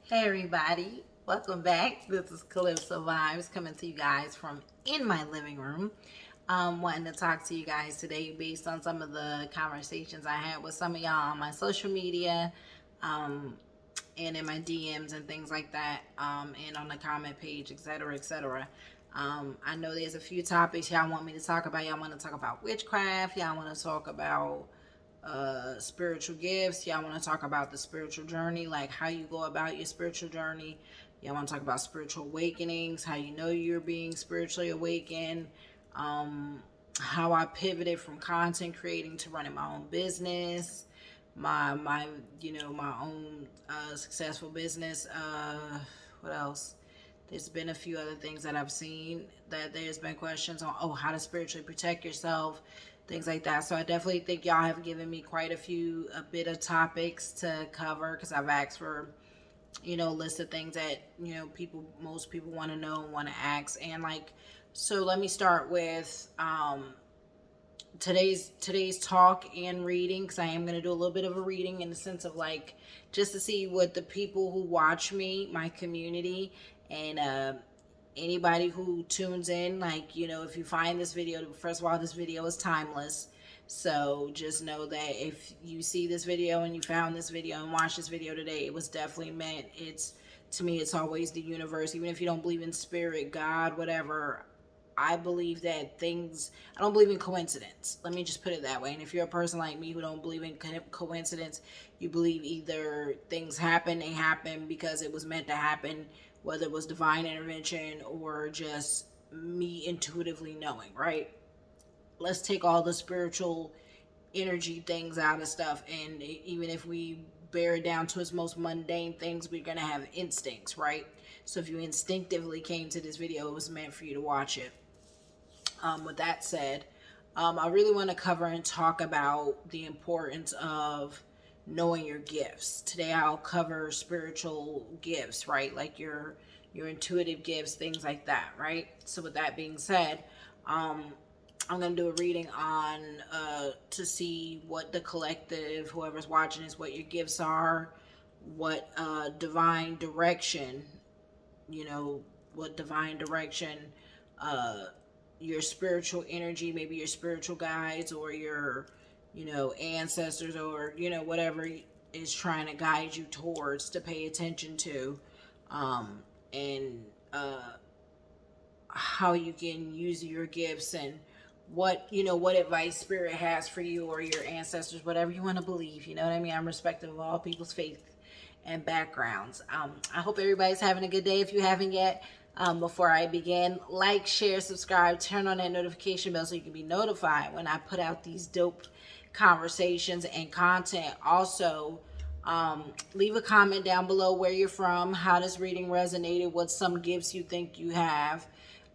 Hey everybody, welcome back. This is Calypso Vibes coming to you guys from in my living room. Wanting to talk to you guys today based on some of the conversations I had with some of y'all on my social media, um, and in my DMs and things like that, and on the comment page, etc., etc. I know there's a few topics y'all want me to talk about. Y'all want to talk about witchcraft. Y'all want to talk about spiritual gifts. Y'all want to talk about the spiritual journey, like how you go about your spiritual journey. Y'all want to talk about spiritual awakenings, how you know you're being spiritually awakened. How I pivoted from content creating to running my own business, my my own successful business. What else? There's been a few other things that I've seen that there's been questions on, how to spiritually protect yourself, things like that. So I definitely think y'all have given me quite a bit of topics to cover because I've asked for, a list of things that, most people want to know and want to ask. And like, so let me start with today's talk and reading, because I am going to do a little bit of a reading in the sense of like just to see what the people who watch me, my community, and anybody who tunes in, like, if you find this video, first of all, this video is timeless. So just know that if you see this video and you found this video and watched this video today, it was definitely meant. It's, to me, it's always the universe. Even if you don't believe in spirit, God, whatever, I believe that things, I don't believe in coincidence. Let me just put it that way. And if you're a person like me who don't believe in coincidence, you believe either things happen, they happen because it was meant to happen, whether it was divine intervention or just me intuitively knowing, right? Let's take all the spiritual energy things out of stuff. And even if we bear it down to its most mundane things, we're going to have instincts, right? So if you instinctively came to this video, it was meant for you to watch it. With that said, I really want to cover and talk about the importance of knowing your gifts. Today I'll cover spiritual gifts, right? Like your intuitive gifts, things like that, right? So with that being said, I'm gonna do a reading on to see what the collective, whoever's watching is, what your gifts are, what divine direction, what divine direction uh your spiritual energy, maybe your spiritual guides or your, ancestors, or, whatever is trying to guide you towards to pay attention to, and how you can use your gifts, and what advice spirit has for you or your ancestors, whatever you want to believe. You know what I mean? I'm respectful of all people's faith and backgrounds. I hope everybody's having a good day. If you haven't yet, before I begin, like, share, subscribe, turn on that notification bell so you can be notified when I put out these dope conversations and content. Also, leave a comment down below where you're from, how this reading resonated, what some gifts you think you have,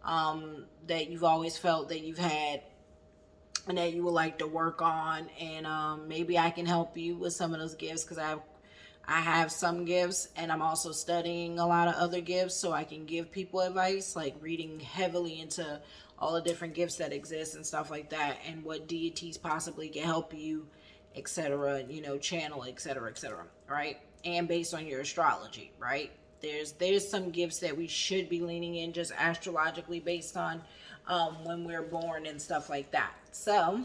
that you've always felt that you've had and that you would like to work on. And maybe I can help you with some of those gifts, because I have some gifts, and I'm also studying a lot of other gifts so I can give people advice, like reading heavily into all the different gifts that exist and stuff like that, and what deities possibly can help you, etc., channel, etc., etc., right? And based on your astrology, right? There's some gifts that we should be leaning in just astrologically based on when we're born and stuff like that. So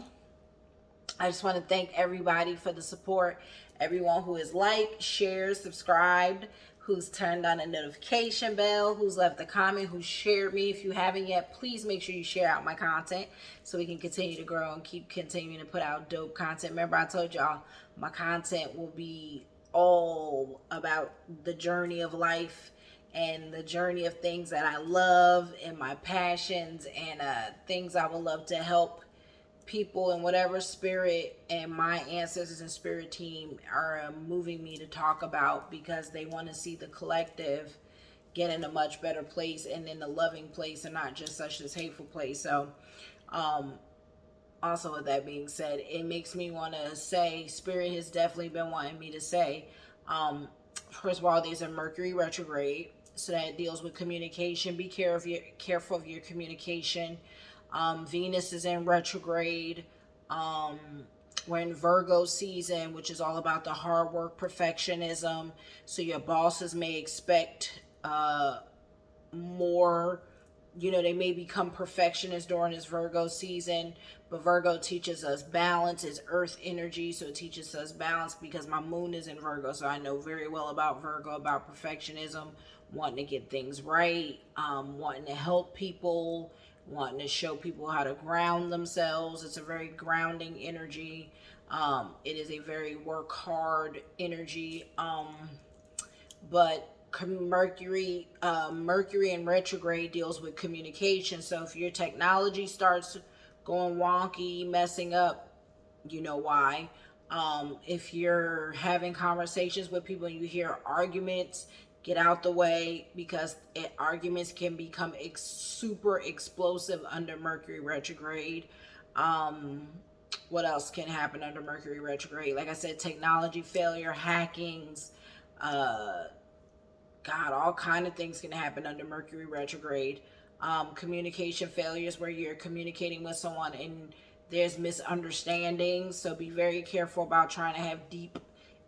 I just want to thank everybody for the support. Everyone who has liked, shared, subscribed, who's turned on a notification bell, who's left a comment, who's shared me. If you haven't yet, please make sure you share out my content so we can continue to grow and keep continuing to put out dope content. Remember, I told y'all my content will be all about the journey of life and the journey of things that I love and my passions, and things I would love to help people in whatever spirit and my ancestors and spirit team are moving me to talk about, because they want to see the collective get in a much better place and in a loving place, and not just such this hateful place. So also, with that being said, it makes me want to say spirit has definitely been wanting me to say, first of all, there's a Mercury retrograde, so that deals with communication. Be careful of your communication. Venus is in retrograde. We're in Virgo season, which is all about the hard work, perfectionism. So your bosses may expect more, they may become perfectionists during this Virgo season, but Virgo teaches us balance. It's earth energy, so it teaches us balance because my moon is in Virgo, so I know very well about Virgo, about perfectionism, wanting to get things right, wanting to help people, wanting to show people how to ground themselves. It's a very grounding energy. It is a very work hard energy. But Mercury in retrograde deals with communication. So if your technology starts going wonky, messing up, you know why. If you're having conversations with people and you hear arguments, get out the way, because arguments can become super explosive under Mercury retrograde. What else can happen under Mercury retrograde? Like I said, technology failure, hackings, God, all kind of things can happen under Mercury retrograde. Communication failures, where you're communicating with someone and there's misunderstandings. So be very careful about trying to have deep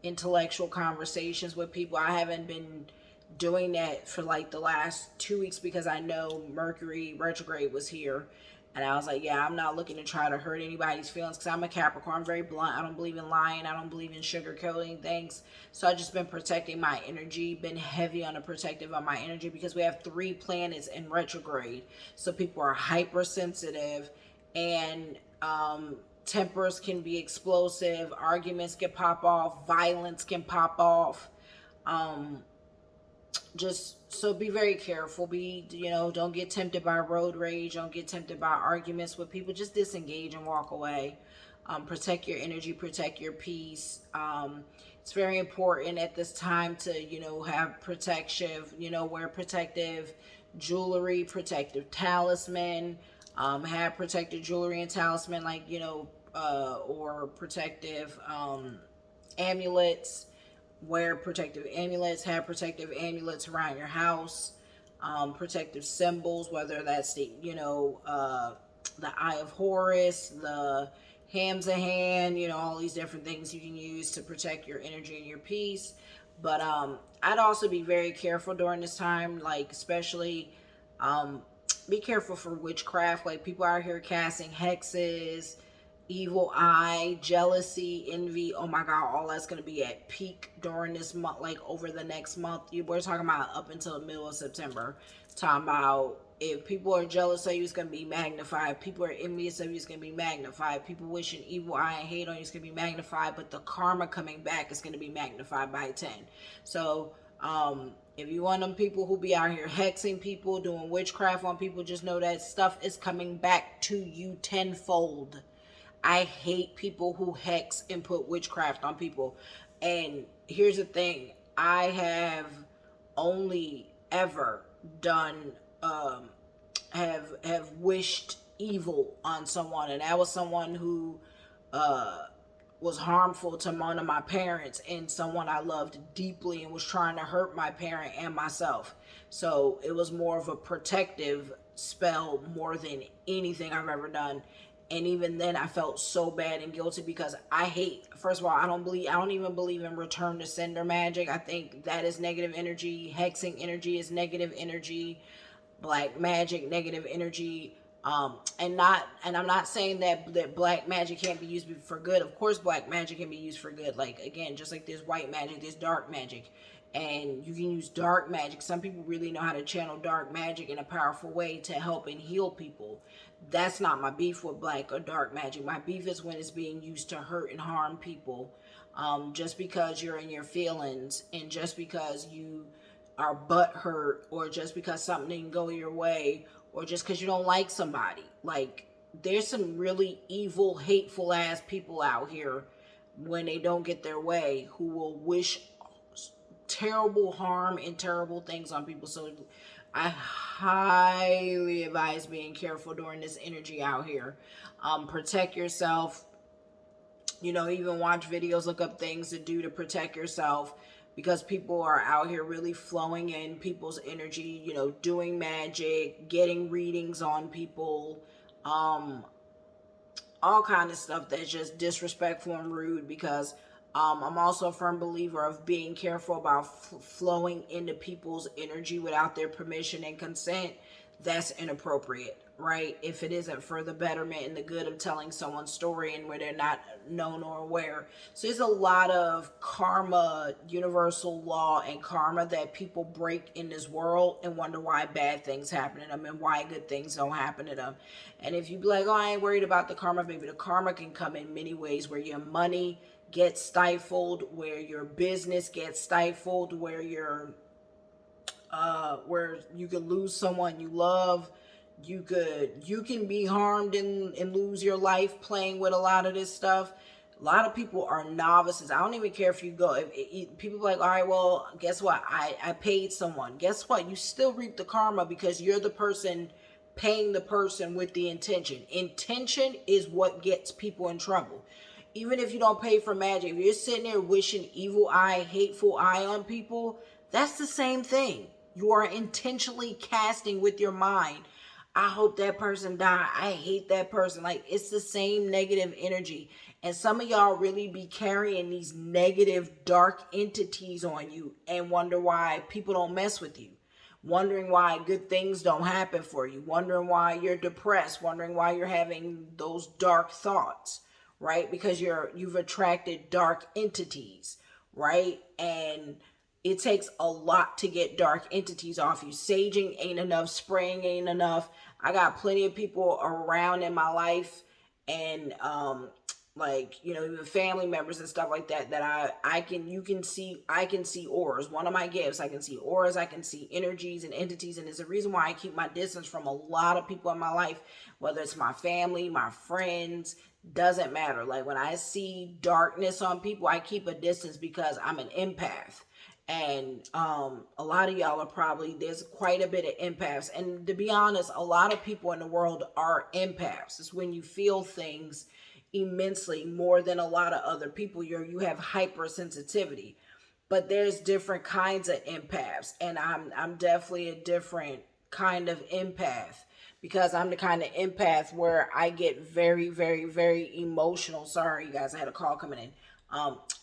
intellectual conversations with people. I haven't been doing that for like the last 2 weeks because I know Mercury retrograde was here. And I was like, yeah, I'm not looking to try to hurt anybody's feelings because I'm a Capricorn. I'm very blunt. I don't believe in lying. I don't believe in sugarcoating things. So I've just been protecting my energy, been heavy on the protective of my energy because we have 3 planets in retrograde. So people are hypersensitive, and tempers can be explosive. Arguments can pop off. Violence can pop off. Just so be very careful. Don't get tempted by road rage. Don't get tempted by arguments with people. Just disengage and walk away. Protect your energy, protect your peace. It's very important at this time to, have protection, wear protective jewelry, protective talisman, have protective jewelry and talisman, like, or protective amulets. Wear protective amulets, have protective amulets around your house, protective symbols, whether that's the Eye of Horus, the Ham's a hand, all these different things you can use to protect your energy and your peace. But I'd also be very careful during this time, like especially be careful for witchcraft. Like people out here casting hexes, evil eye, jealousy, envy. Oh my God, all that's going to be at peak during this month, like over the next month. We're talking about up until the middle of September. Talking about if people are jealous of you, it's going to be magnified. People are envious of you, it's going to be magnified. People wishing evil eye and hate on you, it's going to be magnified. But the karma coming back is going to be magnified by 10. So, if you want them people who be out here hexing people, doing witchcraft on people, just know that stuff is coming back to you tenfold. I hate people who hex and put witchcraft on people. And here's the thing. I have only ever done, have wished evil on someone. And that was someone who was harmful to one of my parents and someone I loved deeply and was trying to hurt my parent and myself. So it was more of a protective spell more than anything I've ever done. And even then I felt so bad and guilty because first of all, I don't even believe in return to sender magic. I think that is negative energy. Hexing energy is negative energy. Black magic, negative energy. And I'm not saying that black magic can't be used for good. Of course, black magic can be used for good. Like, again, just like there's white magic, there's dark magic. And you can use dark magic. Some people really know how to channel dark magic in a powerful way to help and heal people. That's not my beef with black or dark magic. My beef is when it's being used to hurt and harm people. Just because you're in your feelings and just because you are butthurt or just because something didn't go your way or just because you don't like somebody. Like, there's some really evil, hateful ass people out here when they don't get their way who will wish terrible harm and terrible things on people. So I highly advise being careful during this energy out here. Protect yourself. Even watch videos, look up things to do to protect yourself because people are out here really flowing in people's energy, doing magic, getting readings on people. all kind of stuff that's just disrespectful and rude. Because I'm also a firm believer of being careful about flowing into people's energy without their permission and consent. That's inappropriate, right? If it isn't for the betterment and the good of telling someone's story and where they're not known or aware. So there's a lot of karma, universal law and karma that people break in this world and wonder why bad things happen to them and why good things don't happen to them. And if you be like, oh, I ain't worried about the karma, maybe the karma can come in many ways, where your money gets stifled, where your business gets stifled, where where you could lose someone you love. You can be harmed and lose your life playing with a lot of this stuff. A lot of people are novices. I don't even care if you go. If people are like, all right, well, guess what? I paid someone. Guess what? You still reap the karma because you're the person paying the person with the intention. Intention is what gets people in trouble. Even if you don't pay for magic, if you're sitting there wishing evil eye, hateful eye on people, that's the same thing. You are intentionally casting with your mind, I hope that person die. I hate that person. Like, it's the same negative energy. And some of y'all really be carrying these negative, dark entities on you and wonder why people don't mess with you. Wondering why good things don't happen for you. Wondering why you're depressed. Wondering why you're having those dark thoughts, right? Because you've attracted dark entities, right? And it takes a lot to get dark entities off you. Saging ain't enough. Spraying ain't enough. I got plenty of people around in my life, and like, you know, even family members and stuff like that, that I can see auras. One of my gifts, I can see auras, I can see energies and entities, and it's a reason why I keep my distance from a lot of people in my life, whether it's my family, my friends, doesn't matter. Like, when I see darkness on people, I keep a distance because I'm an empath. And a lot of y'all are probably, there's quite a bit of empaths. And to be honest, a lot of people in the world are empaths. It's when you feel things immensely more than a lot of other people. You have hypersensitivity. But there's different kinds of empaths. And I'm definitely a different kind of empath, because I'm the kind of empath where I get very, very, very emotional. Sorry, you guys, I had a call coming in.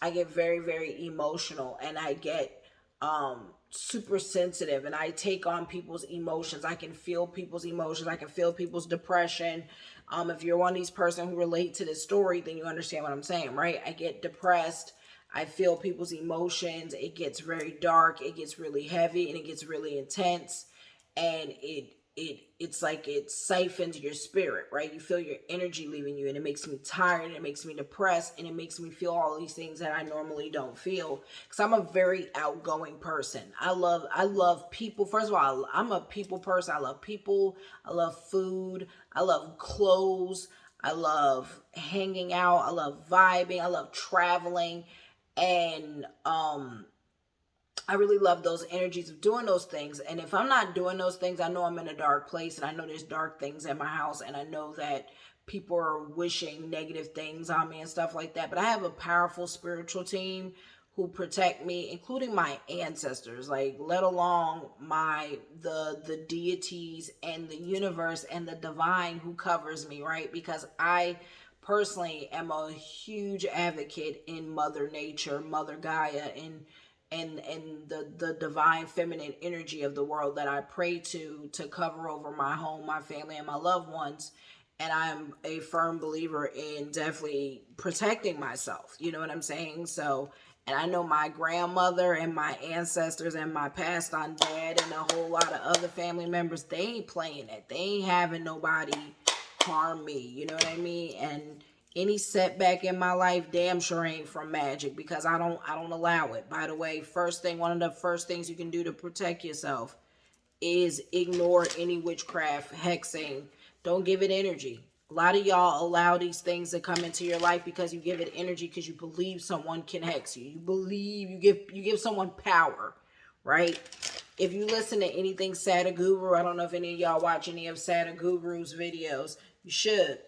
I get very, very emotional, and I get super sensitive, and I take on people's emotions. I can feel people's emotions. I can feel people's depression. If you're one of these person who relate to this story, then you understand what I'm saying, right? I get depressed. I feel people's emotions. It gets very dark. It gets really heavy, and it gets really intense, and it's like it siphons your spirit, right? You feel your energy leaving you, and it makes me tired, and it makes me depressed, and it makes me feel all these things that I normally don't feel, because I'm a very outgoing person. I love people. First of all, I'm a people person. I love people. I love food. I love clothes. I love hanging out. I love vibing. I love traveling. And I really love those energies of doing those things. And if I'm not doing those things, I know I'm in a dark place, and I know there's dark things in my house, and I know that people are wishing negative things on me and stuff like that. But I have a powerful spiritual team who protect me, including my ancestors, like, let alone the deities and the universe and the divine who covers me, right? Because I personally am a huge advocate in Mother Nature, Mother Gaia, and the divine feminine energy of the world that I pray to cover over my home, my family, and my loved ones. And I'm a firm believer in definitely protecting myself. You know what I'm saying? So, and I know my grandmother and my ancestors and my passed on dad and a whole lot of other family members, they ain't playing it. They ain't having nobody harm me. You know what I mean? And any setback in my life damn sure ain't from magic, because I don't allow it. By the way, one of the first things you can do to protect yourself is ignore any witchcraft, hexing. Don't give it energy. A lot of y'all allow these things to come into your life because you give it energy, because you believe someone can hex you. You believe you give someone power, right? If you listen to anything Sadhguru, I don't know if any of y'all watch any of Sadhguru's videos. You should.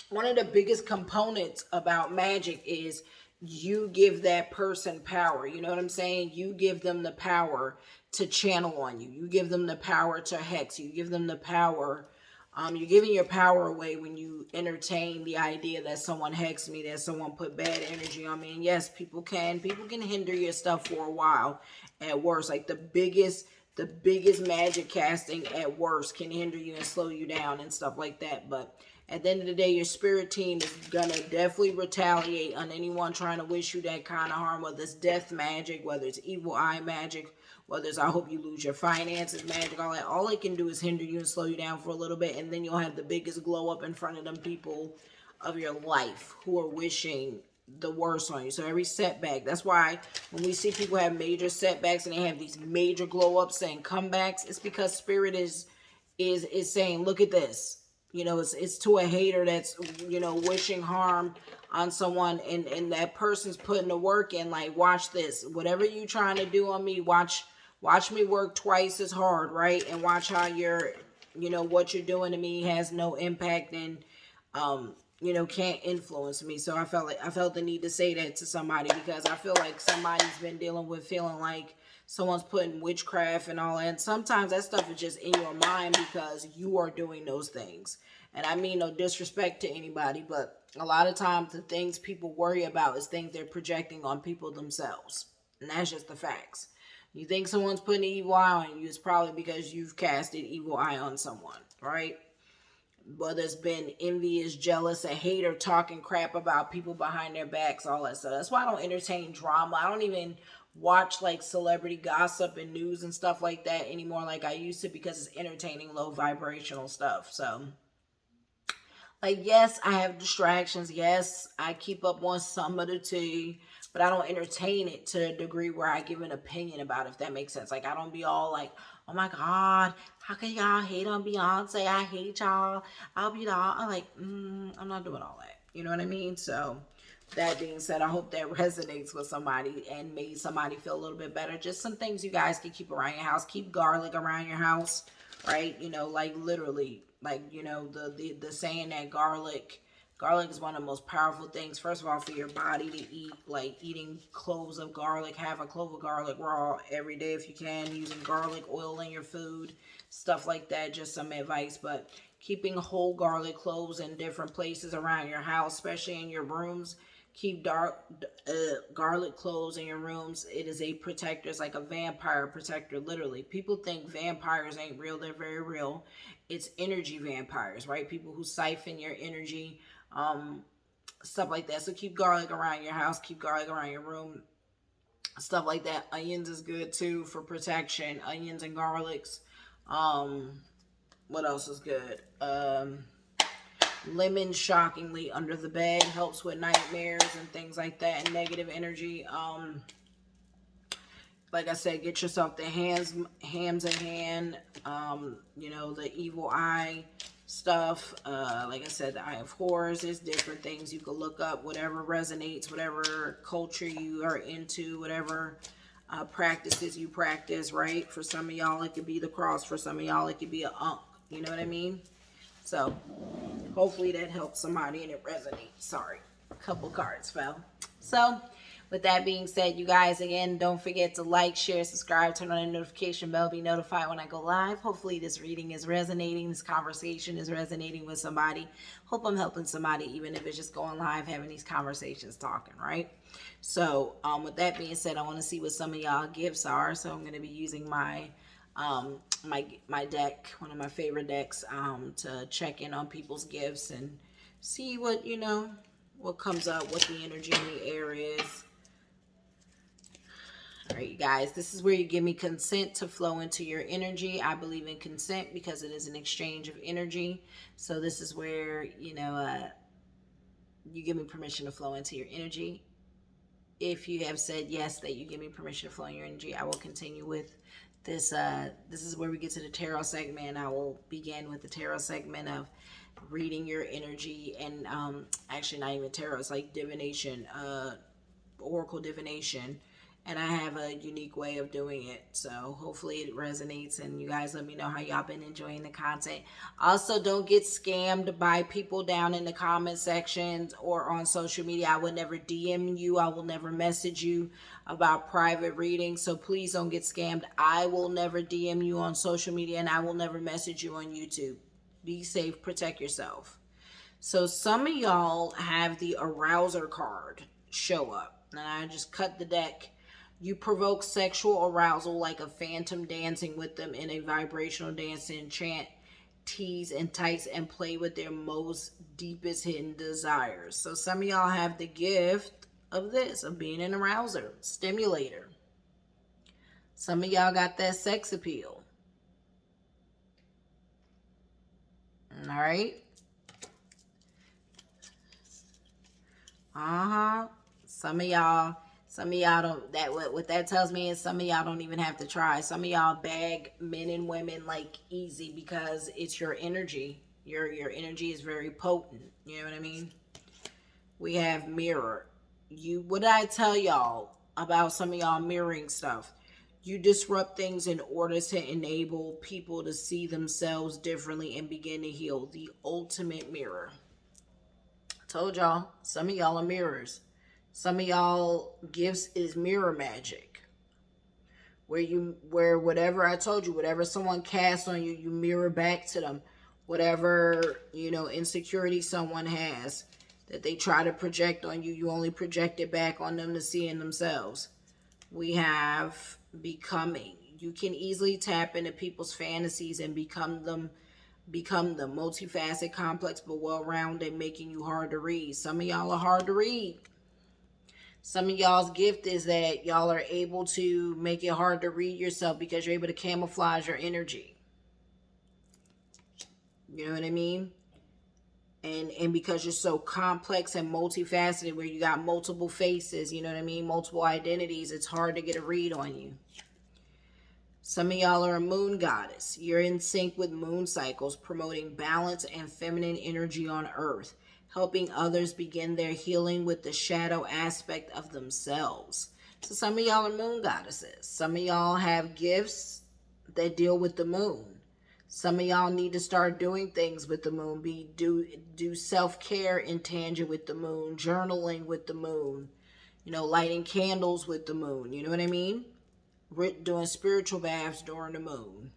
One of the biggest components about magic is you give that person power. You know what I'm saying? You give them the power to channel on you. You give them the power to hex you. You give them the power You're giving your power away when you entertain the idea that someone hexed me, that someone put bad energy on me. And yes, people can hinder your stuff for a while at worst. Like the biggest magic casting at worst can hinder you and slow you down and stuff like that. But at the end of the day, your spirit team is gonna definitely retaliate on anyone trying to wish you that kind of harm, whether it's death magic, whether it's evil eye magic, whether it's I hope you lose your finances magic, all that. All it can do is hinder you and slow you down for a little bit, and then you'll have the biggest glow up in front of them people of your life who are wishing the worst on you. So every setback, that's why when we see people have major setbacks and they have these major glow ups and comebacks, it's because spirit is saying, look at this. It's to a hater that's wishing harm on someone, and that person's putting the work in. Like, watch this. Whatever you trying to do on me, watch me work twice as hard, right? And watch how what you're doing to me has no impact and can't influence me. So I felt the need to say that to somebody, because I feel like somebody's been dealing with feeling like someone's putting witchcraft and all that. And sometimes that stuff is just in your mind because you are doing those things. And I mean no disrespect to anybody, but a lot of times the things people worry about is things they're projecting on people themselves. And that's just the facts. You think someone's putting an evil eye on you, it's probably because you've casted evil eye on someone, right? Whether it's been envious, jealous, a hater, talking crap about people behind their backs, all that stuff. That's why I don't entertain drama. I don't even watch like celebrity gossip and news and stuff like that anymore like I used to, because it's entertaining low vibrational stuff. So like, yes, I have distractions. Yes, I keep up on some of the tea, but I don't entertain it to a degree where I give an opinion about it, if that makes sense. Like, I don't be all like, oh my God, how can y'all hate on Beyonce? I hate y'all. I'll be all, I'm like, I'm not doing all that. You know what I mean? So, that being said, I hope that resonates with somebody and made somebody feel a little bit better. Just some things you guys can keep around your house. Keep garlic around your house, right? Like literally, like, the saying that garlic is one of the most powerful things, first of all, for your body to eat. Like eating cloves of garlic, have a clove of garlic raw every day if you can, using garlic oil in your food, stuff like that. Just some advice. But keeping whole garlic cloves in different places around your house, especially in your rooms. Keep garlic cloves in your rooms. It is a protector. It's like a vampire protector, literally. People think vampires ain't real. They're very real. It's energy vampires, right? People who siphon your energy, stuff like that. So keep garlic around your house. Keep garlic around your room, stuff like that. Onions is good too for protection. Onions and garlics. What else is good? Lemon, shockingly, under the bed helps with nightmares and things like that, and negative energy. Like I said, get yourself the hams in hand. The evil eye stuff. Like I said, the Eye of Horus. There's different things you can look up, whatever resonates, whatever culture you are into, whatever practices you practice, right? For some of y'all, it could be the cross. For some of y'all, it could be a unk. You know what I mean? So, hopefully that helps somebody and it resonates. Sorry, a couple cards fell. So, with that being said, you guys, again, don't forget to like, share, subscribe, turn on the notification bell, be notified when I go live. Hopefully this reading is resonating, this conversation is resonating with somebody. Hope I'm helping somebody, even if it's just going live, having these conversations, talking, right? So, with that being said, I want to see what some of y'all gifts are. So I'm going to be using my my deck, one of my favorite decks, to check in on people's gifts and see what what comes up, what the energy in the air is. All right, you guys, this is where you give me consent to flow into your energy. I believe in consent because it is an exchange of energy. So this is where you give me permission to flow into your energy. If you have said yes, that you give me permission to flow in your energy, I will continue with this. This is where we get to the tarot segment. I will begin with the tarot segment of reading your energy, and actually not even tarot, it's like divination, oracle divination, and I have a unique way of doing it. So hopefully it resonates, and you guys let me know how y'all been enjoying the content. Also, don't get scammed by people down in the comment sections or on social media. I would never DM you. I will never message you about private readings. So please don't get scammed. I will never DM you on social media, and I will never message you on YouTube. Be safe, protect yourself. So some of y'all have the arouser card show up. And I just cut the deck. You provoke sexual arousal like a phantom, dancing with them in a vibrational dance and chant, tease, entice, and play with their most deepest hidden desires. So some of y'all have the gift of this, of being an arouser, stimulator. Some of y'all got that sex appeal. All right. Uh-huh. Some of y'all don't, that what that tells me is some of y'all don't even have to try. Some of y'all bag men and women like easy because it's your energy. Your energy is very potent. You know what I mean? We have mirror. You, what did I tell y'all about some of y'all mirroring stuff? You disrupt things in order to enable people to see themselves differently and begin to heal. The ultimate mirror. Told y'all, some of y'all are mirrors. Some of y'all gifts is mirror magic. Where whatever I told you, whatever someone casts on you, you mirror back to them. Whatever, insecurity someone has that they try to project on you, you only project it back on them to see in themselves. We have becoming. You can easily tap into people's fantasies and become them multifaceted, complex, but well-rounded, making you hard to read. Some of y'all are hard to read. Some of y'all's gift is that y'all are able to make it hard to read yourself because you're able to camouflage your energy. You know what I mean? And because you're so complex and multifaceted, where you got multiple faces, you know what I mean, multiple identities, it's hard to get a read on you. Some of y'all are a moon goddess. You're in sync with moon cycles, promoting balance and feminine energy on earth, helping others begin their healing with the shadow aspect of themselves. So some of y'all are moon goddesses. Some of y'all have gifts that deal with the moon. Some of y'all need to start doing things with the moon. Do self-care in tangent with the moon, journaling with the moon, lighting candles with the moon. You know what I mean? Doing spiritual baths during the moon.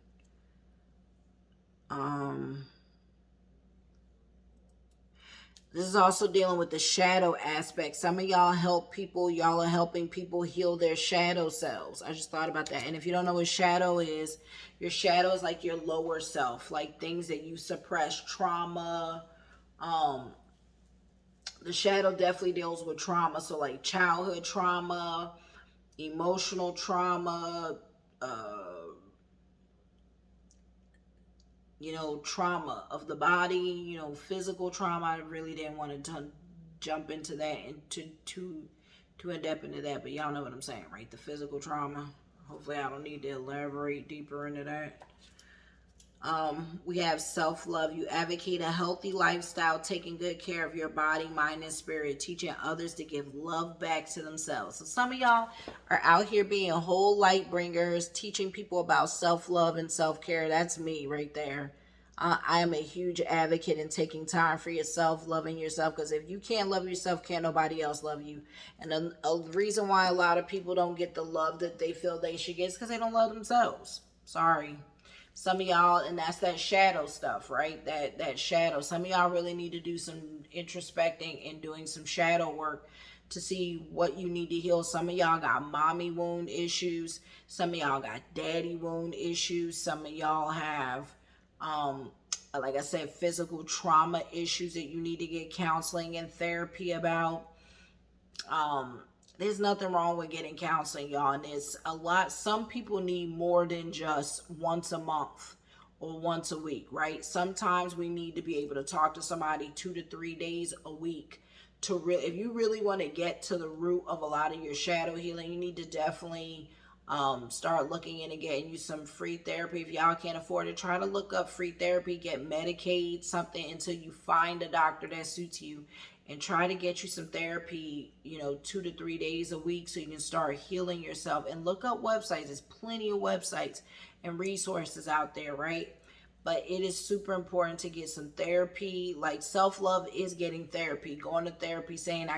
This is also dealing with the shadow aspect. Some of y'all help people. Y'all are helping people heal their shadow selves. I just thought about that. And if you don't know what shadow is, your shadow is like your lower self, like things that you suppress, trauma. The shadow definitely deals with trauma. So like childhood trauma, emotional trauma, trauma of the body, physical trauma. I really didn't want to jump into that and too in depth into that, but y'all know what I'm saying, right? The physical trauma. Hopefully I don't need to elaborate deeper into that. We have self-love. You advocate a healthy lifestyle, taking good care of your body, mind, and spirit, teaching others to give love back to themselves. So some of y'all are out here being whole light bringers, teaching people about self-love and self-care. That's me right there. I am a huge advocate in taking time for yourself, loving yourself, because if you can't love yourself, can't nobody else love you. And a reason why a lot of people don't get the love that they feel they should get is because they don't love themselves. Sorry. Some of y'all, and that's that shadow stuff, right? That shadow. Some of y'all really need to do some introspecting and doing some shadow work to see what you need to heal. Some of y'all got mommy wound issues. Some of y'all got daddy wound issues. Some of y'all have, like I said, physical trauma issues that you need to get counseling and therapy about. There's nothing wrong with getting counseling, y'all. And it's a lot. Some people need more than just once a month or once a week, right? Sometimes we need to be able to talk to somebody 2 to 3 days a week to really, if you really want to get to the root of a lot of your shadow healing, you need to definitely start looking into getting you some free therapy. If y'all can't afford it, try to look up free therapy, get Medicaid, something until you find a doctor that suits you, and try to get you some therapy, 2 to 3 days a week so you can start healing yourself. And look up websites. There's plenty of websites and resources out there, right? But it is super important to get some therapy. Like self-love is getting therapy, going to therapy, saying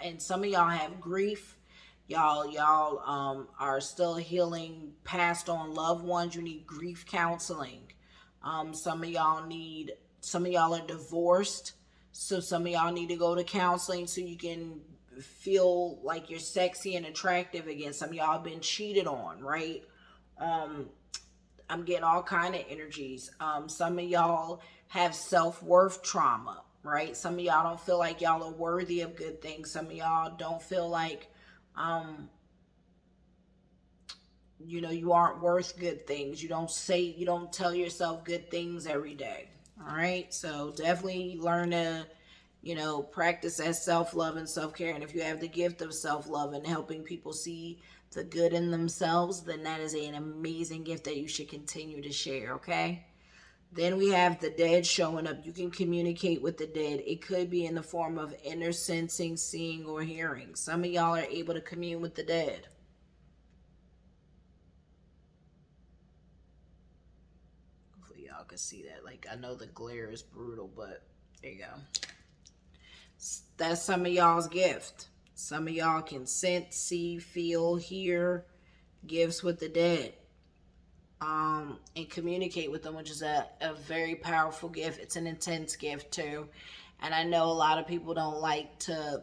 and some of y'all have grief. Y'all are still healing passed on loved ones. You need grief counseling. Some of y'all need Some of y'all are divorced, so some of y'all need to go to counseling so you can feel like you're sexy and attractive again. Some of y'all have been cheated on, right? I'm getting all kind of energies. Some of y'all have self-worth trauma, right? Some of y'all don't feel like y'all are worthy of good things. Some of y'all don't feel like you aren't worth good things. You don't tell yourself good things every day. All right. So definitely learn to, practice that self-love and self-care. And if you have the gift of self-love and helping people see the good in themselves, then that is an amazing gift that you should continue to share. Okay. Then we have the dead showing up. You can communicate with the dead. It could be in the form of inner sensing, seeing, or hearing. Some of y'all are able to commune with the dead. Y'all can see that. Like, I know the glare is brutal, but there you go. That's some of y'all's gift. Some of y'all can sense, see, feel, hear gifts with the dead, and communicate with them, which is a very powerful gift. It's an intense gift too. And I know a lot of people like to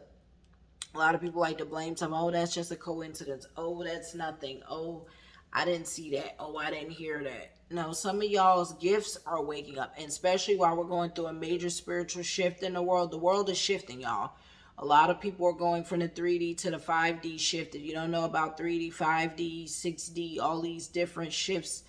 blame some. Oh, that's just a coincidence. Oh, that's nothing. Oh, I didn't see that. Oh, I didn't hear that. No, some of y'all's gifts are waking up, and especially while we're going through a major spiritual shift in the world. The world is shifting, y'all. A lot of people are going from the 3D to the 5D shift. If you don't know about 3D, 5D, 6D, all these different shifts,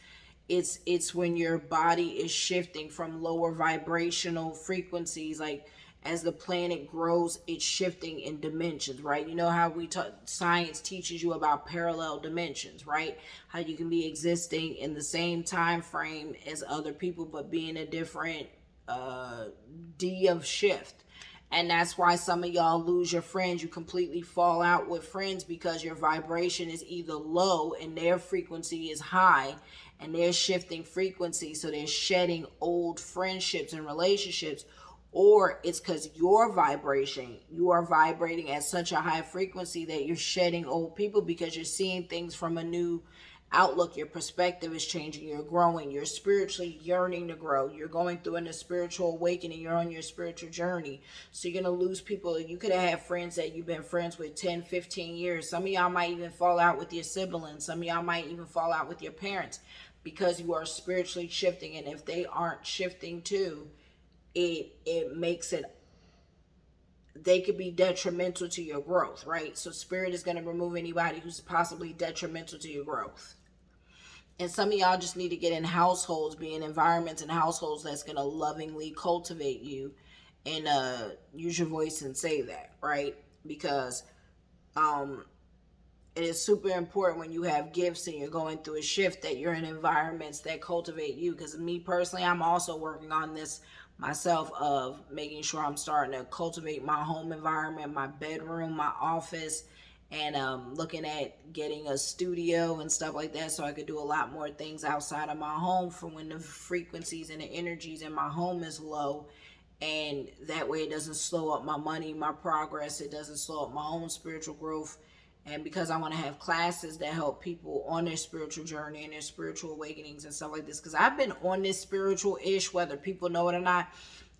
it's when your body is shifting from lower vibrational frequencies. Like, as the planet grows, it's shifting in dimensions, right? You know how science teaches you about parallel dimensions, right? How you can be existing in the same time frame as other people, but be in a different D of shift. And that's why some of y'all lose your friends. You completely fall out with friends because your vibration is either low and their frequency is high, and they're shifting frequency, so they're shedding old friendships and relationships. Or it's because you are vibrating at such a high frequency that you're shedding old people because you're seeing things from a new outlook. Your perspective is changing. You're growing. You're spiritually yearning to grow. You're going through a spiritual awakening. You're on your spiritual journey. So you're going to lose people. You could have had friends that you've been friends with 10, 15 years. Some of y'all might even fall out with your siblings. Some of y'all might even fall out with your parents because you are spiritually shifting. And if they aren't shifting too, it makes it, they could be detrimental to your growth, right? So spirit is going to remove anybody who's possibly detrimental to your growth. And some of y'all just need to get in households, be in environments and households that's going to lovingly cultivate you, and use your voice and say that, right? Because it is super important when you have gifts and you're going through a shift that you're in environments that cultivate you. Because me personally, I'm also working on this myself, of making sure I'm starting to cultivate my home environment, my bedroom, my office, and looking at getting a studio and stuff like that, so I could do a lot more things outside of my home for when the frequencies and the energies in my home is low. And that way it doesn't slow up my money, my progress. It doesn't slow up my own spiritual growth. And because I want to have classes that help people on their spiritual journey and their spiritual awakenings and stuff like this. Because I've been on this spiritual-ish, whether people know it or not.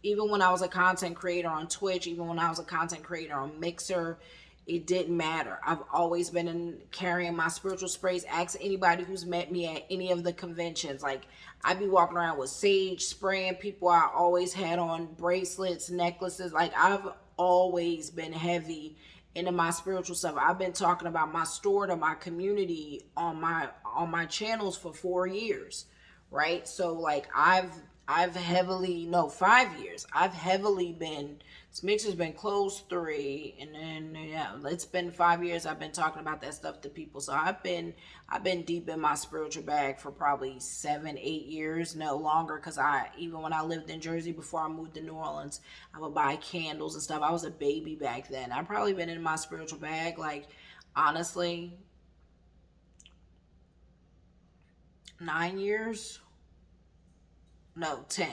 Even when I was a content creator on Twitch, even when I was a content creator on Mixer, it didn't matter. I've always been carrying my spiritual sprays. Ask anybody who's met me at any of the conventions. Like, I'd be walking around with sage, spraying people. I always had on bracelets, necklaces. Like, I've always been heavy into my spiritual stuff. I've been talking about my store to my community on my channels for 4 years, right? So like I've heavily, no, 5 years. I've heavily been, this mixer's been closed 3, and then yeah, it's been 5 years I've been talking about that stuff to people. So I've been deep in my spiritual bag for probably 7, 8 years, no longer, because even when I lived in Jersey before I moved to New Orleans, I would buy candles and stuff. I was a baby back then. I've probably been in my spiritual bag, like, honestly, 9 years. No, 10.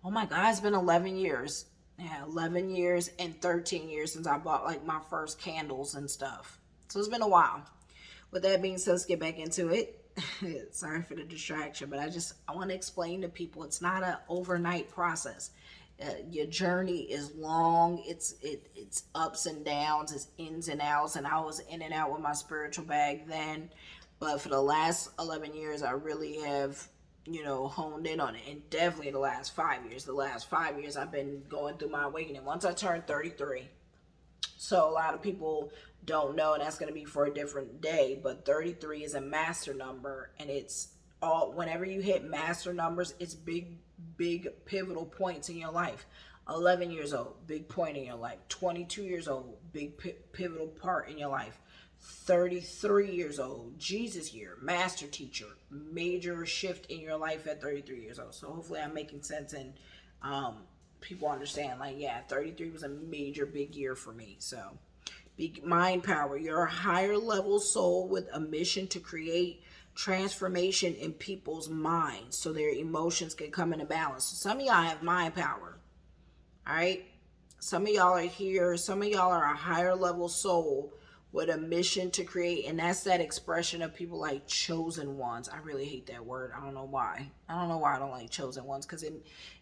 Oh my God, it's been 11 years. Yeah, 11 years and 13 years since I bought like my first candles and stuff. So it's been a while. With that being said, let's get back into it. Sorry for the distraction, but I want to explain to people it's not an overnight process. Your journey is long. It's ups and downs, it's ins and outs, and I was in and out with my spiritual bag then, but for the last 11 years, I really have, honed in on it, and definitely the last 5 years. The last 5 years, I've been going through my awakening. Once I turned 33. So a lot of people don't know, and that's going to be for a different day, but 33 is a master number, and it's all, whenever you hit master numbers, it's big pivotal points in your life. 11 years old, big point in your life. 22 years old, big pivotal part in your life. 33 years old, Jesus year, master teacher, major shift in your life at 33 years old. So hopefully I'm making sense, and people understand, like, yeah, 33 was a major big year for me. So big mind power, you're a higher level soul with a mission to create transformation in people's minds so their emotions can come into balance. So some of y'all have mind power. All right, some of y'all are here, some of y'all are a higher level soul with a mission to create, and that's that expression of people like chosen ones. I really hate that word. I don't know why. I don't like chosen ones, because it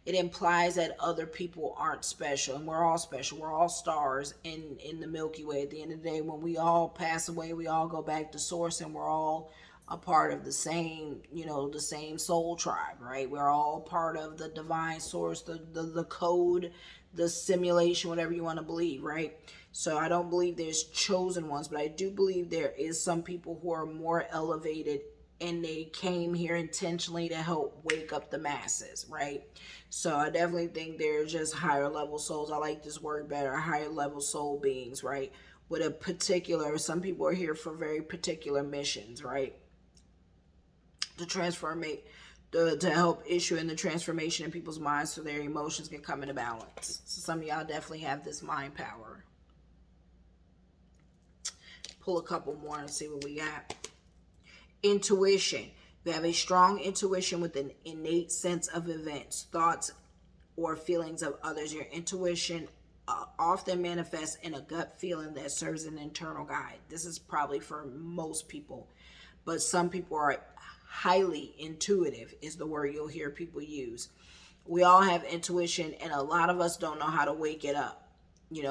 implies that other people aren't special, and we're all special. We're all stars in the Milky Way. At the end of the day, when we all pass away, we all go back to source, and we're all a part of the same, the same soul tribe, right? We're all part of the divine source, the code, the simulation, whatever you want to believe, right? So I don't believe there's chosen ones, but I do believe there is some people who are more elevated, and they came here intentionally to help wake up the masses, right? So I definitely think they're just higher level souls. I like this word better, higher level soul beings, right? With a particular, some people are here for very particular missions, right? To to help issue in the transformation in people's minds so their emotions can come into balance. So some of y'all definitely have this mind power. Pull a couple more and see what we got. Intuition. You have a strong intuition with an innate sense of events, thoughts, or feelings of others. Your intuition often manifests in a gut feeling that serves an internal guide. This is probably for most people, but some people are highly intuitive, is the word you'll hear people use. We all have intuition, and a lot of us don't know how to wake it up.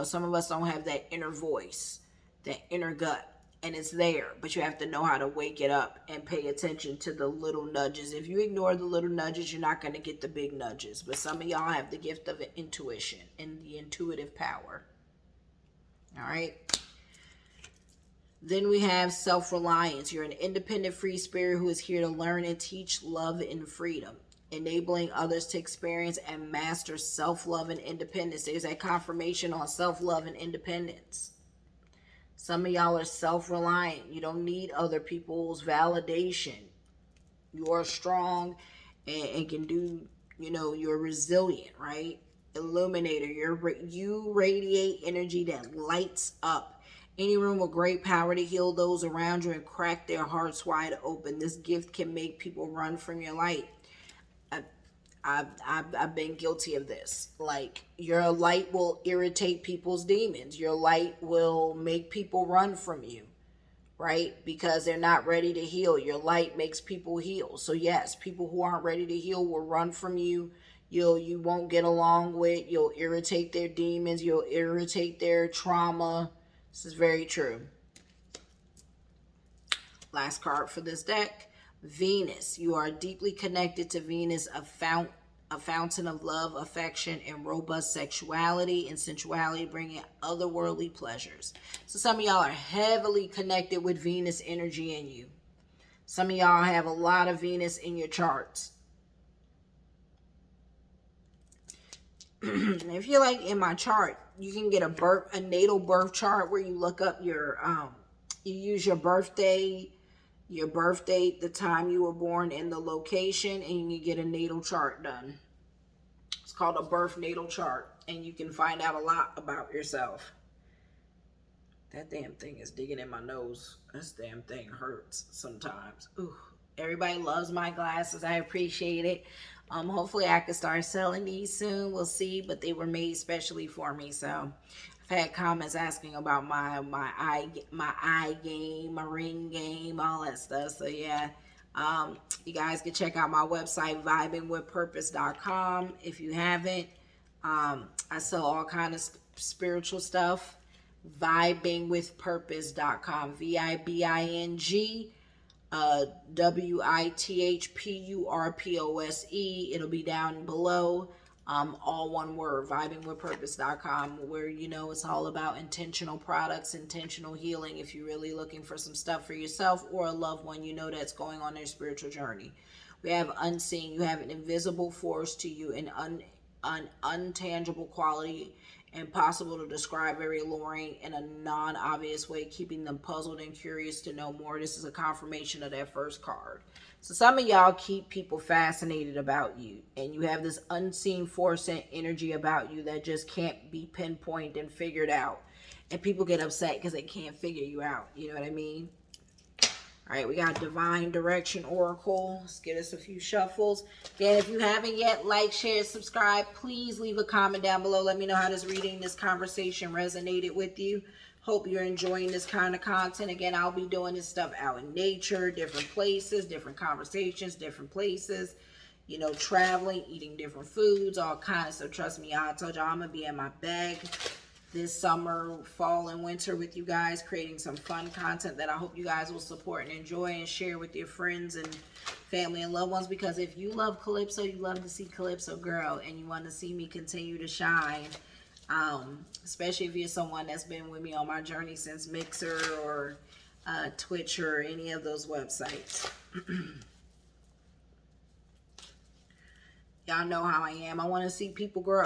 Some of us don't have that inner voice, that inner gut, and it's there, but you have to know how to wake it up and pay attention to the little nudges. If you ignore the little nudges, you're not going to get the big nudges. But some of y'all have the gift of intuition and the intuitive power. All right. Then we have self-reliance. You're an independent free spirit who is here to learn and teach love and freedom, enabling others to experience and master self-love and independence. There's that confirmation on self-love and independence. Some of y'all are self-reliant. You don't need other people's validation. You are strong and can do, you're resilient, right? Illuminator. You radiate energy that lights up any room with great power to heal those around you and crack their hearts wide open. This gift can make people run from your light. I've been guilty of this. Like, your light will irritate people's demons. Your light will make people run from you, right? Because they're not ready to heal. Your light makes people heal. So yes, people who aren't ready to heal will run from you. You won't get along with. You'll irritate their demons. You'll irritate their trauma. This is very true. Last card for this deck. Venus. You are deeply connected to Venus, a fountain of love, affection, and robust sexuality and sensuality, bringing otherworldly pleasures. So some of y'all are heavily connected with Venus energy in you. Some of y'all have a lot of Venus in your charts. If you're like in my chart, you can get a natal birth chart where you look up your you use your birthday, the time you were born, and the location, and you get a natal chart done. It's called a birth natal chart, and you can find out a lot about yourself. That damn thing is digging in my nose. This damn thing hurts sometimes. Ooh. Everybody loves my glasses. I appreciate it. Hopefully I can start selling these soon. We'll see, but they were made specially for me. So I've had comments asking about my eye game, my ring game, all that stuff. So yeah, You guys can check out my website, vibingwithpurpose.com. If you haven't, I sell all kind of spiritual stuff. Vibingwithpurpose.com. VIBING WITHPURPOSE. It'll be down below. All one word, vibingwithpurpose.com, where it's all about intentional products, intentional healing. If you're really looking for some stuff for yourself or a loved one that's going on their spiritual journey. We have unseen. You have an invisible force to you, an untangible quality, impossible to describe, very alluring in a non-obvious way, keeping them puzzled and curious to know more. This is a confirmation of that first card. So some of y'all keep people fascinated about you, and you have this unseen force and energy about you that just can't be pinpointed and figured out. And people get upset because they can't figure you out. You know what I mean? All right, we got Divine Direction Oracle. Let's get us a few shuffles. Again, if you haven't yet, like, share, subscribe. Please leave a comment down below. Let me know how this reading, this conversation resonated with you. Hope you're enjoying this kind of content. Again, I'll be doing this stuff out in nature, different places, different conversations, different places. Traveling, eating different foods, all kinds. So trust me, I told y'all I'm going to be in my bag this summer, fall, and winter with you guys, creating some fun content that I hope you guys will support and enjoy and share with your friends and family and loved ones. Because if you love Calypso, you love to see Calypso Girl, and you want to see me continue to shine, especially if you're someone that's been with me on my journey since Mixer or Twitch or any of those websites. Y'all know how I am. I want to see people grow.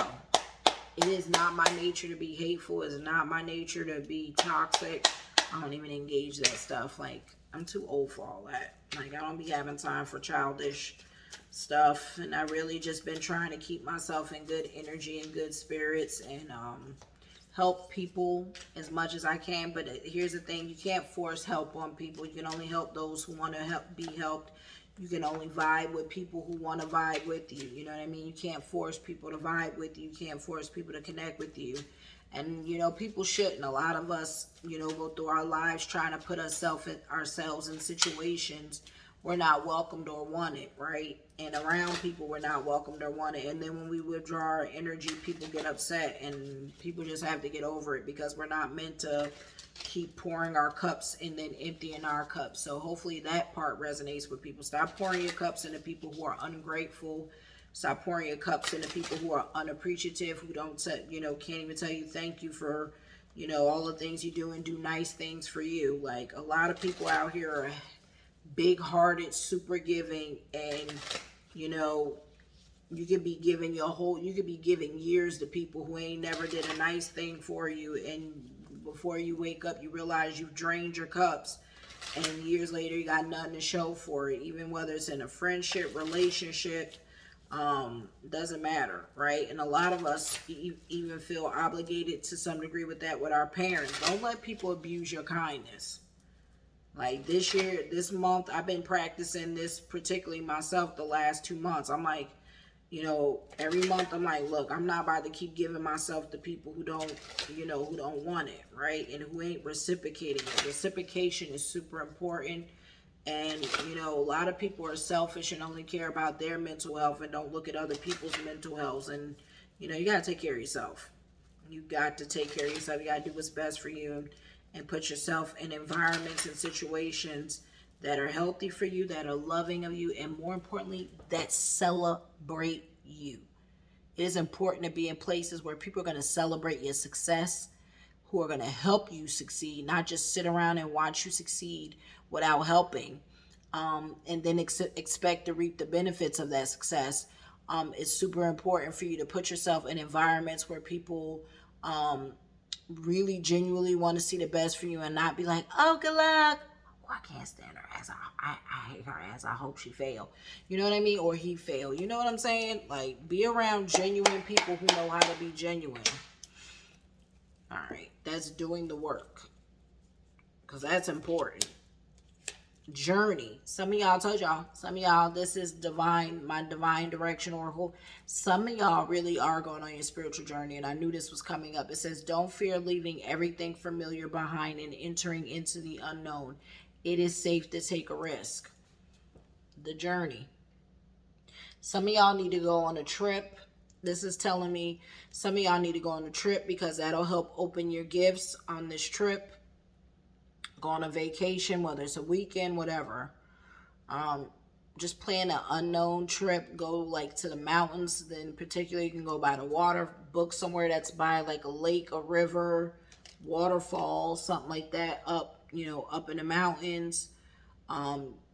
It is not my nature to be hateful. It's not my nature to be toxic. I don't even engage that stuff. Like, I'm too old for all that. Like, I don't be having time for childish stuff. And I really just been trying to keep myself in good energy and good spirits and help people as much as I can. But here's the thing. You can't force help on people. You can only help those who want to be helped. You can only vibe with people who want to vibe with you. You know what I mean? You can't force people to vibe with you. You can't force people to connect with you. And, people shouldn't. A lot of us, go through our lives trying to put ourselves in situations we're not welcomed or wanted, right? And around people we're not welcomed or wanted. And then when we withdraw our energy, people get upset. And people just have to get over it, because we're not meant to keep pouring our cups and then emptying our cups. So hopefully that part resonates with people. Stop pouring your cups into people who are ungrateful. Stop pouring your cups into people who are unappreciative, who don't can't even tell you thank you for all the things you do and do nice things for you. Like, a lot of people out here are big hearted, super giving, and you could be giving years to people who ain't never did a nice thing for you, and before you wake up, you realize you've drained your cups, and years later, you got nothing to show for it. Even whether it's in a friendship, relationship, doesn't matter, right? And a lot of us even feel obligated to some degree with that with our parents. Don't let people abuse your kindness. Like this month, I've been practicing this particularly myself the last 2 months. I'm like, every month I'm like, look, I'm not about to keep giving myself to people who don't want it, right? And who ain't reciprocating it. Reciprocation is super important. And, a lot of people are selfish and only care about their mental health and don't look at other people's mental health. And, you got to take care of yourself. You got to take care of yourself. You got to do what's best for you and put yourself in environments and situations that are healthy for you, that are loving of you, and more importantly, that celebrate you. It is important to be in places where people are going to celebrate your success, who are going to help you succeed, not just sit around and watch you succeed without helping, and then expect to reap the benefits of that success. It's super important for you to put yourself in environments where people really genuinely want to see the best for you, and not be like, oh, good luck. Oh, I can't stand her ass. I hate her ass. I hope she fail. You know what I mean? Or he fail. You know what I'm saying? Like, be around genuine people who know how to be genuine. All right. That's doing the work, because that's important. Journey. Some of y'all, told y'all, some of y'all, this is my divine direction oracle. Some of y'all really are going on your spiritual journey, and I knew this was coming up. It says, don't fear leaving everything familiar behind and entering into the unknown. It is safe to take a risk. the journey. Some of y'all need to go on a trip. This is telling me some of y'all need to go on a trip because that'll help open your gifts on this trip. Go on a vacation, whether it's a weekend, whatever. Just plan an unknown trip. Go like to the mountains. Then particularly you can go by the water. Book somewhere that's by like a lake, a river, waterfall, something like that. Up, up in the mountains.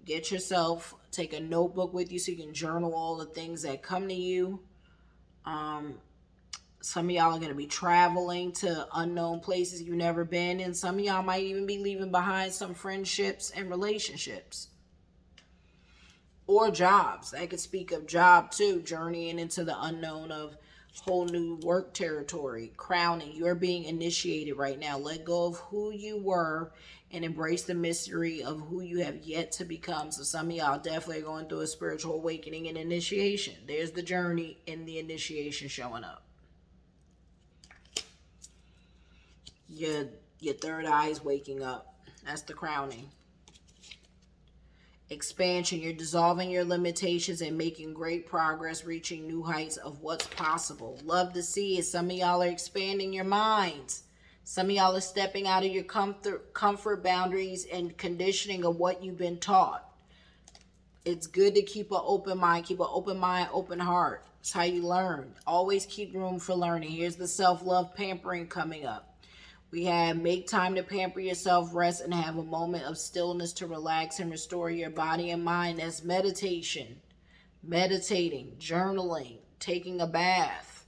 Get yourself, take a notebook with you so you can journal all the things that come to you. Some of y'all are going to be traveling to unknown places you've never been, and some of y'all might even be leaving behind some friendships and relationships. Or jobs. I could speak of job too, journeying into the unknown of whole new work territory, crowning. You're being initiated right now. Let go of who you were and embrace the mystery of who you have yet to become. So some of y'all definitely are going through a spiritual awakening and initiation. There's the journey and the initiation showing up. Your third eye is waking up. That's the crowning. Expansion. You're dissolving your limitations and making great progress, reaching new heights of what's possible. Love to see it. Some of y'all are expanding your minds. Some of y'all are stepping out of your comfort boundaries and conditioning of what you've been taught. It's good to keep an open mind. Keep an open mind, open heart. It's how you learn. Always keep room for learning. Here's the self-love pampering coming up. We have make time to pamper yourself, rest, and have a moment of stillness to relax and restore your body and mind. That's meditation, meditating, journaling, taking a bath.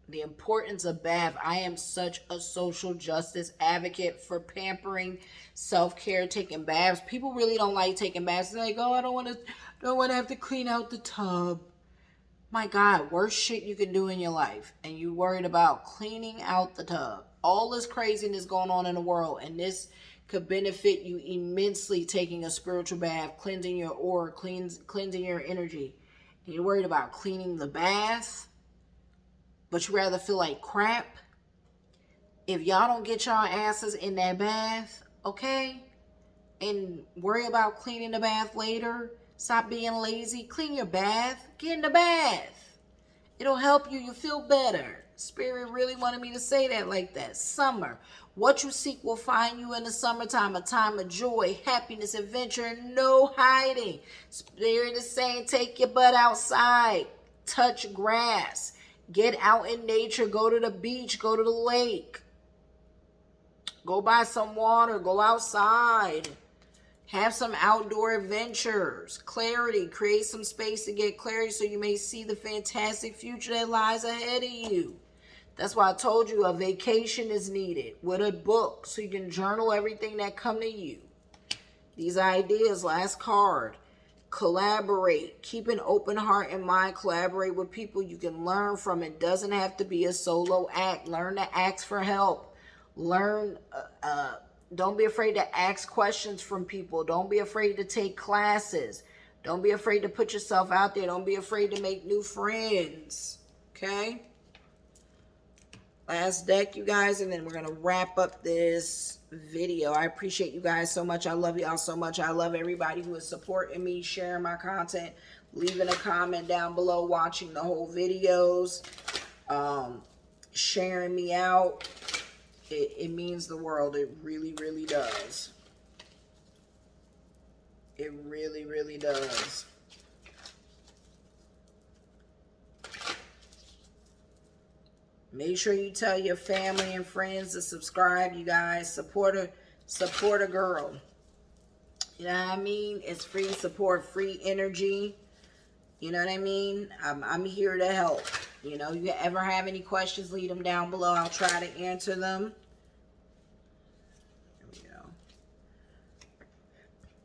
The importance of bath. I am such a social justice advocate for pampering, self-care, taking baths. People really don't like taking baths. They're like, oh, I don't want to have to clean out the tub. My God, worst shit you can do in your life. And you worried about cleaning out the tub. All this craziness going on in the world. And this could benefit you immensely, taking a spiritual bath, cleansing your aura, cleansing your energy. And you're worried about cleaning the bath, but you rather feel like crap. If y'all don't get y'all asses in that bath, okay, and worry about cleaning the bath later, stop being lazy, clean your bath, get in the bath. It'll help you. You feel better. Spirit really wanted me to say that like that. Summer. What you seek will find you in the summertime. A time of joy, happiness, adventure, no hiding. Spirit is saying take your butt outside. Touch grass. Get out in nature. Go to the beach. Go to the lake. Go buy some water. Go outside. Have some outdoor adventures. Clarity. Create some space to get clarity so you may see the fantastic future that lies ahead of you. That's why I told you a vacation is needed with a book so you can journal everything that come to you. These ideas, last card. Collaborate. Keep an open heart and mind. Collaborate with people you can learn from. It doesn't have to be a solo act. Learn to ask for help. Learn, don't be afraid to ask questions from people. Don't be afraid to take classes. Don't be afraid to put yourself out there. Don't be afraid to make new friends. Okay? Last deck, you guys, and then we're going to wrap up this video. I appreciate you guys so much. I love y'all so much. I love everybody who is supporting me, sharing my content, leaving a comment down below, watching the whole videos, sharing me out. It means the world. It really, really does. It really, really does. Make sure you tell your family and friends to subscribe, you guys. Support a girl. You know what I mean? It's free support, free energy. You know what I mean? I'm here to help. You know, you ever have any questions, leave them down below. I'll try to answer them. There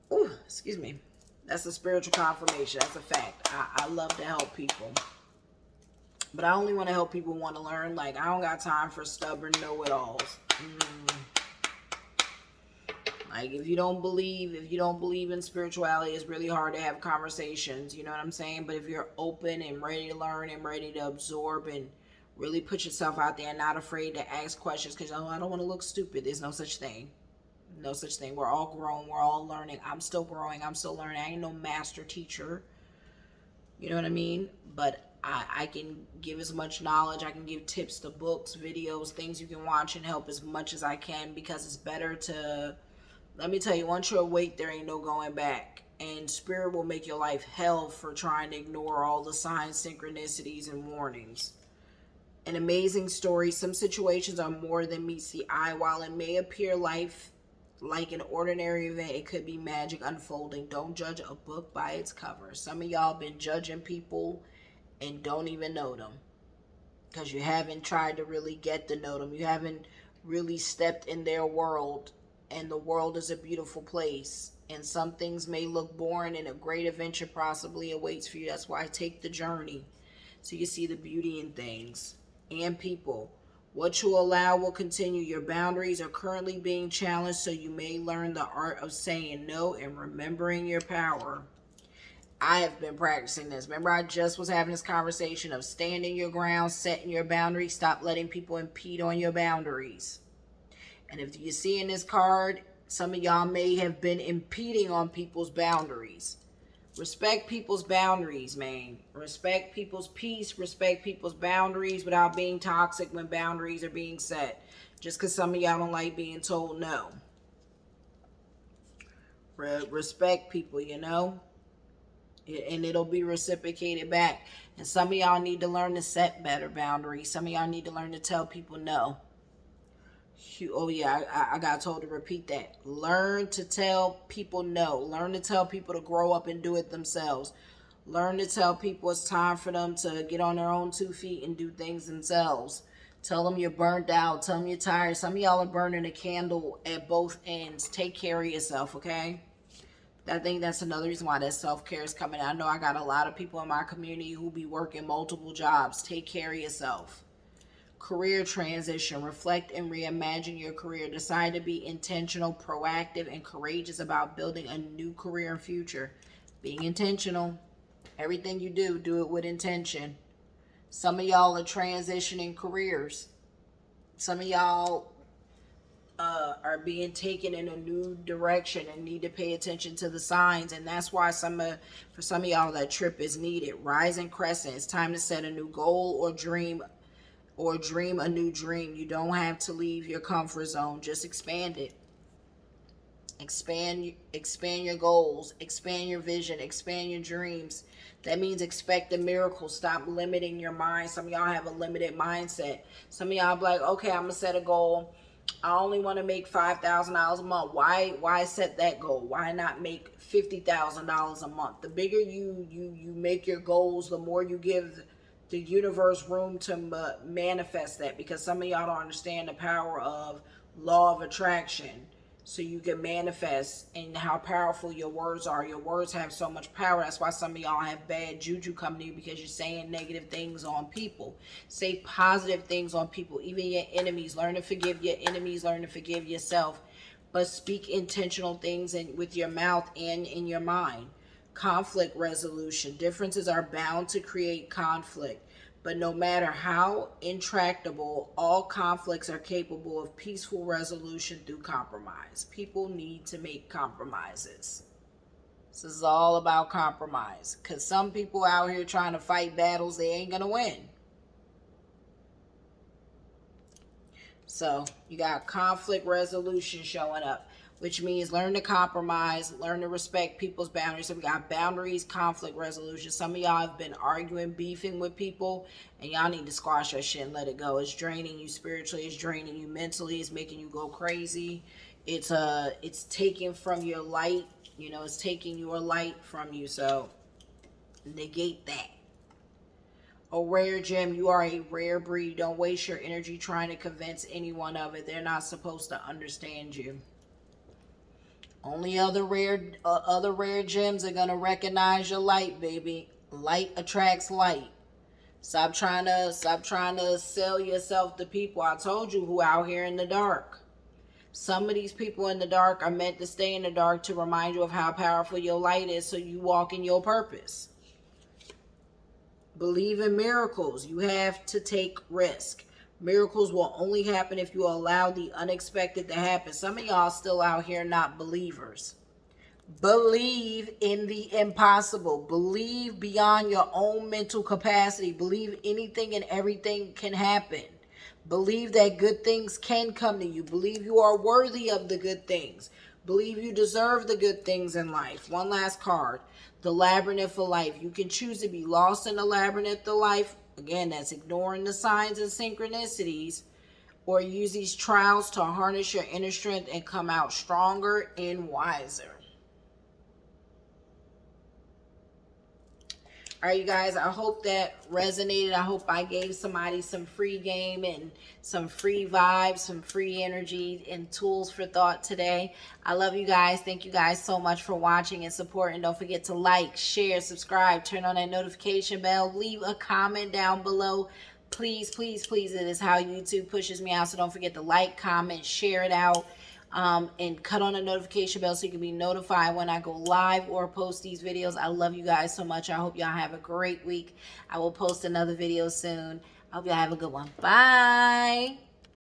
we go. Ooh, excuse me. That's a spiritual confirmation. That's a fact. I love to help people. But I only want to help people want to learn. Like, I don't got time for stubborn know-it-alls. Like, if you don't believe in spirituality, it's really hard to have conversations. You know what I'm saying? But if you're open and ready to learn and ready to absorb and really put yourself out there and not afraid to ask questions because, oh, I don't want to look stupid. There's no such thing. No such thing. We're all grown. We're all learning. I'm still growing. I'm still learning. I ain't no master teacher. You know what I mean? But I can give as much knowledge. I can give tips to books, videos, things you can watch and help as much as I can, because it's better to, let me tell you, once you're awake, there ain't no going back. And spirit will make your life hell for trying to ignore all the signs, synchronicities, and warnings. An amazing story. Some situations are more than meets the eye. While it may appear life like an ordinary event, it could be magic unfolding. Don't judge a book by its cover. Some of y'all been judging people and don't even know them, because you haven't tried to really get to know them. You haven't really stepped in their world, and the world is a beautiful place. And some things may look boring, and a great adventure possibly awaits for you. That's why I take the journey, so you see the beauty in things and people. What you allow will continue. Your boundaries are currently being challenged, so you may learn the art of saying no and remembering your power. I have been practicing this. Remember, I just was having this conversation of standing your ground, setting your boundaries, stop letting people impede on your boundaries. And if you see in this card, some of y'all may have been impeding on people's boundaries. Respect people's boundaries, man. Respect people's peace. Respect people's boundaries without being toxic when boundaries are being set. Just because some of y'all don't like being told no. Respect people, you know. And it'll be reciprocated back. And some of y'all need to learn to set better boundaries. Some of y'all need to learn to tell people no. Oh yeah, I got told to repeat that. Learn to tell people no. Learn to tell people to grow up and do it themselves. Learn to tell people it's time for them to get on their own 2 feet and do things themselves. Tell them you're burnt out. Tell them you're tired. Some of y'all are burning a candle at both ends. Take care of yourself, okay? I think that's another reason why that self-care is coming. I know I got a lot of people in my community who be working multiple jobs. Take care of yourself. Career transition. Reflect and reimagine your career. Decide to be intentional, proactive, and courageous about building a new career and future. Being intentional. Everything you do, do it with intention. Some of y'all are transitioning careers. Some of y'all are being taken in a new direction and need to pay attention to the signs. And that's why for some of y'all, that trip is needed. Rising crescent. It's time to set a new goal or dream a new dream. You don't have to leave your comfort zone. Just expand it. Expand your goals. Expand your vision. Expand your dreams. That means expect a miracle. Stop limiting your mind. Some of y'all have a limited mindset. Some of y'all be like, okay, I'm going to set a goal. I only want to make $5,000 a month. Why set that goal? Why not make $50,000 a month? The bigger you make your goals, the more you give the universe room to manifest that, because some of y'all don't understand the power of law of attraction. So you can manifest, and how powerful your words are. Your words have so much power. That's why some of y'all have bad juju coming to you, because you're saying negative things on people. Say positive things on people, even your enemies. Learn to forgive your enemies. Learn to forgive yourself. But speak intentional things with your mouth and in your mind. Conflict resolution. Differences are bound to create conflict. But no matter how intractable, all conflicts are capable of peaceful resolution through compromise. People need to make compromises. This is all about compromise. Because some people out here trying to fight battles they ain't going to win. So you got conflict resolution showing up, which means learn to compromise, learn to respect people's boundaries. So we got boundaries, conflict resolution. Some of y'all have been arguing, beefing with people, and y'all need to squash that shit and let it go. It's draining you spiritually, it's draining you mentally, it's making you go crazy. It's taking from your light, it's taking your light from you. So negate that. A rare gem. You are a rare breed. Don't waste your energy trying to convince anyone of it. They're not supposed to understand you. Only other rare gems are gonna recognize your light, baby. Light attracts light. Stop trying to sell yourself to people. I told you who out here in the dark. Some of these people in the dark are meant to stay in the dark to remind you of how powerful your light is, so you walk in your purpose. Believe in miracles. You have to take risk. Miracles will only happen if you allow the unexpected to happen. Some of y'all still out here not believers. Believe in the impossible. Believe beyond your own mental capacity. Believe anything and everything can happen. Believe that good things can come to you. Believe you are worthy of the good things. Believe you deserve the good things in life. One last card. The labyrinth of life. You can choose to be lost in the labyrinth of life. Again, that's ignoring the signs and synchronicities. Or use these trials to harness your inner strength and come out stronger and wiser. All right, you guys, I hope that resonated. I hope I gave somebody some free game and some free vibes, some free energy and tools for thought today. I love you guys. Thank you guys so much for watching and supporting. Don't forget to like, share, subscribe, turn on that notification bell, leave a comment down below. Please, please, please. It is how YouTube pushes me out. So don't forget to like, comment, share it out. And cut on the notification bell so you can be notified when I go live or post these videos. I love you guys so much. I hope y'all have a great week. I will post another video soon. I hope y'all have a good one. Bye.